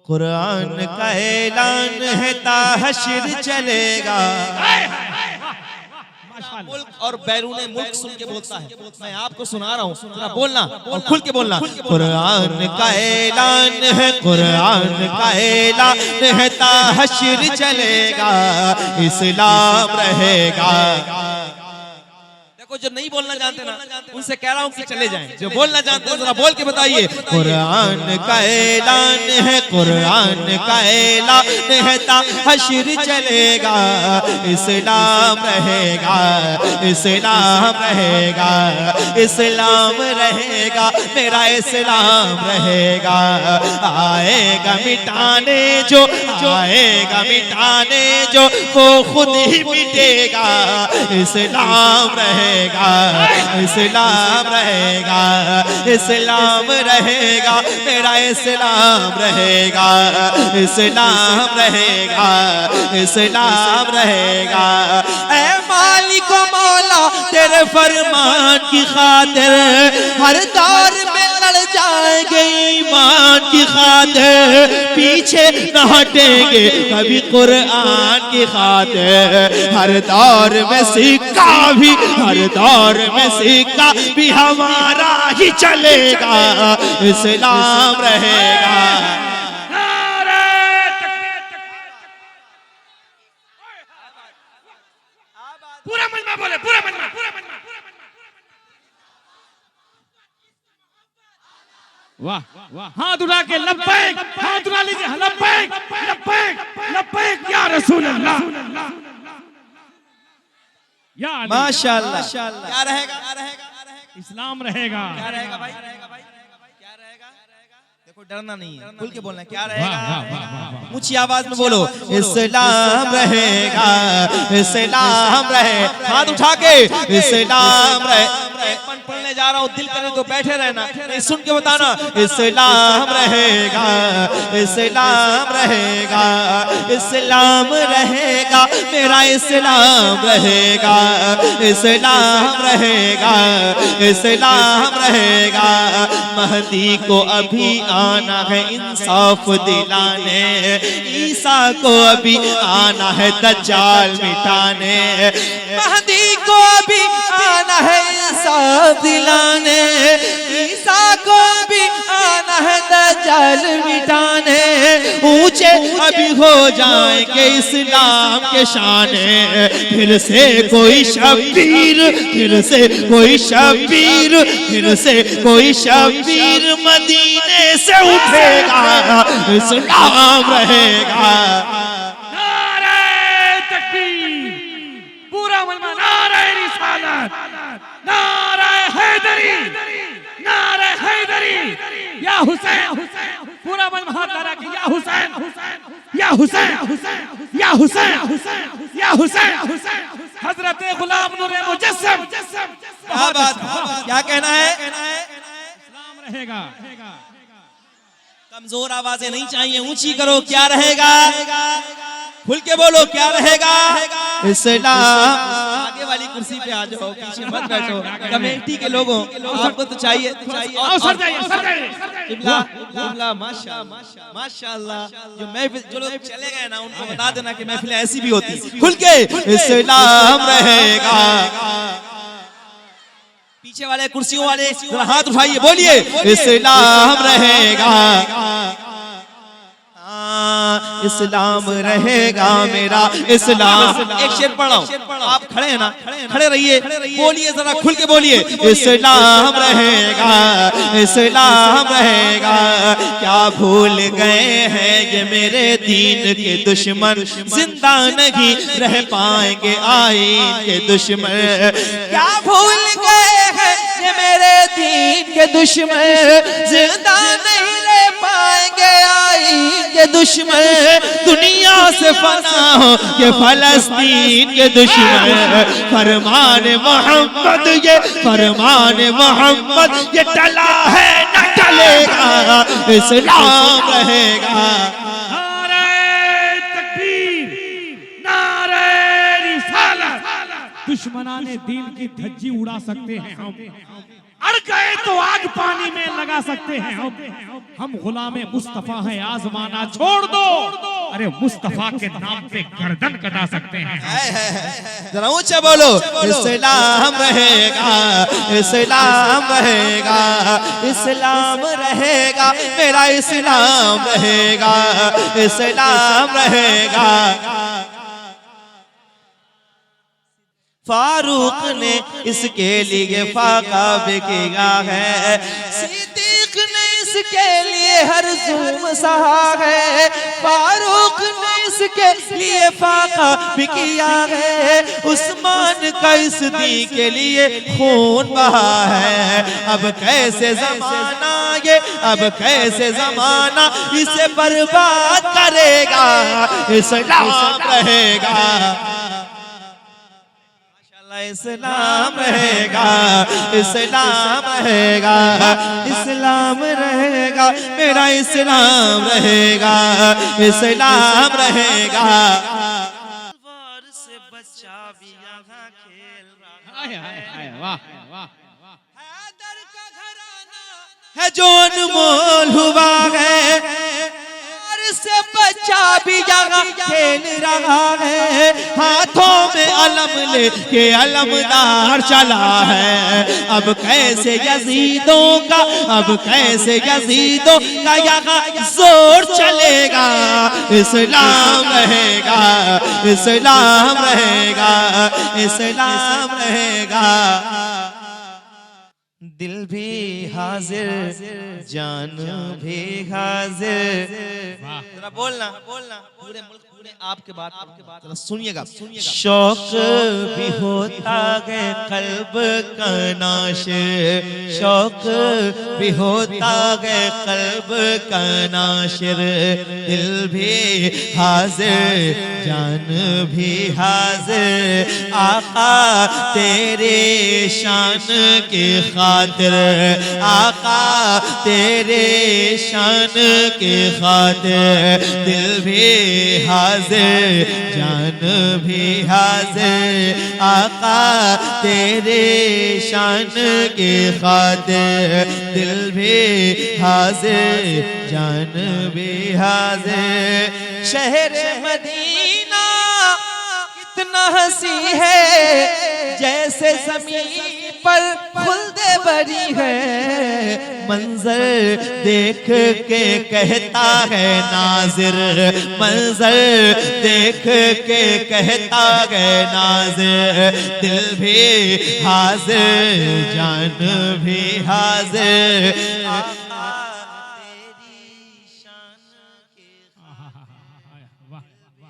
कुरान का ऐलान है ता हश्र चलेगा। मुल्क और बैरून मुल्क सुन के बोलता है, मैं आपको सुना रहा हूँ, जरा बोलना और खुल के बोलना। कुरान का ऐलान है, कुरान का ऐलान है ता हश्र चलेगा, इस्लाम रहेगा। देखो जो नहीं बोलना जानते ना उनसे कह रहा हूँ कि चले जाएं, जो बोलना जानते हैं जरा बोल के बताइए। कुरान का ऐलान है, कुरान का ऐलान है ता हश्र चलेगा, इस्लाम रहेगा, इस्लाम रहेगा, इस्लाम रहेगा, मेरा इस्लाम रहेगा। आएगा मिटाने जो, आएगा मिटाने जो, वो खुद ही मिटेगा, इस्लाम रहेगा, इस्लाम रहेगा, इस्लाम रहेगा, मेरा इस्लाम रहेगा, इस्लाम रहेगा, इस्लाम रहेगा। ऐ मालिक मौला तेरे फरमान की खातिर हर दौर में लड़ जाएंगे, ईमान की खातिर पीछे न हटेंगे कभी, कुरान की खातिर हर दौर में सिक्का भी, हर दौर में सिक्का भी हमारा ही चलेगा, इस्लाम रहेगा। पूरा मजमा बोले, पूरा मजमा, पूरा मजमा। वाह वाह, हाथ उठा के लब्बैक, हाथ उठा लीजिए, लब्बैक लब्बैक लब्बैक या रसूल अल्लाह, या माशाअल्लाह। क्या रहेगा? इस्लाम रहेगा। क्या रहेगा भाई? क्या रहेगा? देखो डरना नहीं है, खुल के बोलना है। क्या रहेगा? ऊंची आवाज में बोलो, इस्लाम रहेगा, इस्लाम रहे। हाथ उठा के इस्लाम रहे। मन पढ़ने जा रहा हूँ, दिल करे तो बैठे रहना, नहीं सुन के बताना। इस्लाम रहेगा, इस्लाम रहेगा, इस्लाम रहेगा, मेरा इस्लाम रहेगा, इस्लाम रहेगा, इस्लाम रहेगा। महदी को अभी आना है इंसाफ दिलाने, ईसा को अभी आना है दज्जाल मिटाने। महदी को अभी आना है इंसाफ दिलाने, ईसा को भी आना है दज्जाल मिटाने। ऊंचे अभी हो जाएंगे इस्लाम के शाने, फिर से कोई शब्बीर, फिर से कोई शब्बीर, फिर से कोई शब्बीर मदीने से उठेगा, इस्लाम रहेगा। नारे तकबीर, पूरा मजमा, नारे रिसालत, नारे हैदरी, नारे हैदरी, या हुसैन, पूरा मन हाथ लगा के या हुसैन, या हुसैन, या हुसैन, या हुसैन, हजरत गुलाम नूर मुजस्सम। क्या बात, क्या कहना है? इस्लाम रहेगा। कमजोर आवाजें नहीं चाहिए, ऊंची करो। क्या रहेगा? खुल के बोलो, क्या रहेगा? इस्लाम। आगे वाली कुर्सी पे आ जाओ, पीछे मत बैठो। कमेटी के लोगों, आपको तो चाहिए, माशाअल्लाह। जो महफिल, जो लोग चले गए ना उनको बता देना कि महफिलें ऐसी भी होती। खुल के इस्लाम रहेगा। पीछे वाले कुर्सियों वाले हाथ उठाइए, बोलिए इस्लाम रहेगा, इस्लाम रहेगा, मेरा इस्लाम। एक शेर पढ़ो, आप खड़े हैं ना, खड़े रहिए, बोलिए जरा खुल के बोलिए, इस्लाम रहेगा, इस्लाम रहेगा। क्या भूल गए हैं ये मेरे दीन के दुश्मन, जिंदा नहीं रह पाएंगे आईन के दुश्मन। क्या भूल गए हैं ये मेरे दीन के दुश्मन, जिंदा नहीं रह पाएंगे आईन के दुश्मन। दुनिया से फना हो ये फलस्तीन के दुश्मन। फरमान मोहम्मद, ये फरमान मोहम्मद, ये टला है न टलेगा, इस्लाम रहेगा। नारे तकबीर, नारे रिसालत। दुश्मनाने दीन की धज्जी उड़ा सकते हैं हम, अड़ गए तो आग पानी में लगा सकते हैं हम गुलामे मुस्तफा हैं, आजमाना छोड़ दो। अरे मुस्तफा के नाम पे गर्दन कटा सकते हैं। जरा ऊंचे बोलो, इस्लाम रहेगा, इस्लाम रहेगा, इस्लाम रहेगा, मेरा इस्लाम रहेगा, इस्लाम रहेगा। फारूक ने इसके लिए फाका भी किया है, सिद्दीक ने इसके लिए हर जुल्म सहा है, फारूक ने इसके लिए फाका भी किया है, उस्मान का इस दी के लिए खून बहा है। अब कैसे जमाना ये, अब कैसे जमाना इसे बर्बाद करेगा, इस्लाम रहेगा, इस्लाम रहेगा, इस्लाम रहेगा, इस्लाम रहेगा, मेरा इस्लाम रहेगा, इस्लाम रहेगा। तलवार से बच्चा भी यहाँ खेल रहा वाह वाह। हैदर का घराना है जो अनमोल हुआ है, से बच्चा भी यहाँ खेल रहा है, हाथों में अलम लेके अलमदार चला है। अब कैसे यजीदों का, अब कैसे यजीदों का यहाँ जोर चलेगा, इस्लाम रहेगा, इस्लाम रहेगा, इस्लाम रहेगा। दिल भी हाजिर, जान भी हाजिर। जरा बोलना, पूरे मुल्क, पूरे आपके बात, जरा सुनिएगा। शौक भी होता है कल्ब का नाशिर, शौक भी होता है कल्ब का नाशिर। दिल भी हाजिर, जान भी हाजिर, आका तेरे शान की खातिर, आका तेरे शान की खातिर। दिल भी हाजिर, जान भी हाजिर, आका तेरे शान की खातिर। दिल भी हाजिर, जान भी हाजिर। शहर मदीना कितना हंसी है, जैसे ज़मीन पर खुल्दे बरी है। मंजर देख के कहता है नाजिर, मंजर देख के कहता है नाजिर। दिल भी हाजिर, जान भी हाजिर,